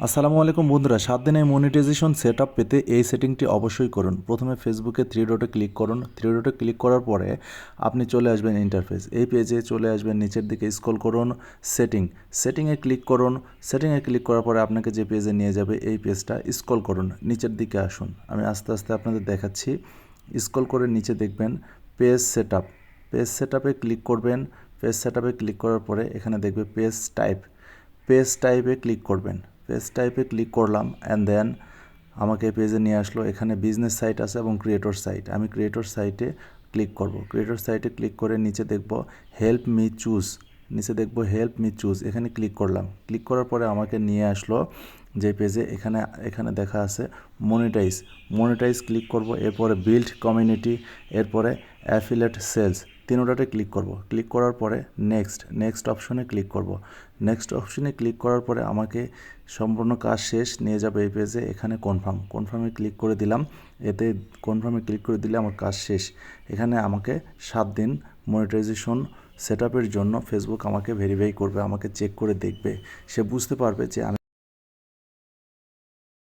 আসসালামু আলাইকুম বন্ধুরা, 7 দিনে মনিটাইজেশন সেটআপ পেতে এই সেটিংটি অবশ্যই করুন। প্রথমে ফেসবুকে থ্রি ডটে ক্লিক করুন। থ্রি ডটে ক্লিক করার পরে আপনি চলে আসবেন ইন্টারফেস। এই পেজে চলে আসবেন, নিচের দিকে স্ক্রল করুন, সেটিংয়ে ক্লিক করুন। সেটিংয়ে ক্লিক করার পরে আপনাকে যে পেজে নিয়ে যাবে এই পেজটা স্ক্রল করুন, নিচের দিকে আসুন। আমি আস্তে আস্তে আপনাদের দেখাচ্ছি। স্ক্রল করে নিচে দেখবেন পেজ সেটআপ। পেজ সেটআপে ক্লিক করবেন। পেজ সেটআপে ক্লিক করার পরে এখানে দেখবে পেজ টাইপে ক্লিক করবেন। পেজ টাইপে ক্লিক করলাম অ্যান্ড দেন আমাকে পেজে নিয়ে আসলো। এখানে বিজনেস সাইট আছে এবং ক্রিয়েটর সাইট। আমি ক্রিয়েটর সাইটে ক্লিক করব। ক্রিয়েটর সাইটে ক্লিক করে নিচে দেখব হেল্প মি চুজ। এখানে ক্লিক করলাম। ক্লিক করার পরে আমাকে নিয়ে আসলো যে পেজে, এখানে দেখা আছে মনিটাইজ ক্লিক করব। এরপরে বিল্ড কমিউনিটি, এরপরে অ্যাফিলিয়েট সেলস, তিনোটাতে ক্লিক করব। ক্লিক করার পরে নেক্সট অপশনে ক্লিক করব। নেক্সট অপশনে ক্লিক করার পরে আমাকে সম্পূর্ণ কাজ শেষ নিয়ে যাবে এই পেজে। এখানে কনফার্মে ক্লিক করে দিলাম। এতে কনফার্মে ক্লিক করে দিলে আমার কাজ শেষ। এখানে আমাকে 7 দিন মনিটাইজেশন সেটআপের জন্য ফেসবুক আমাকে ভেরিফাই করবে, আমাকে চেক করে দেখবে। সে বুঝতে পারবে যে আমি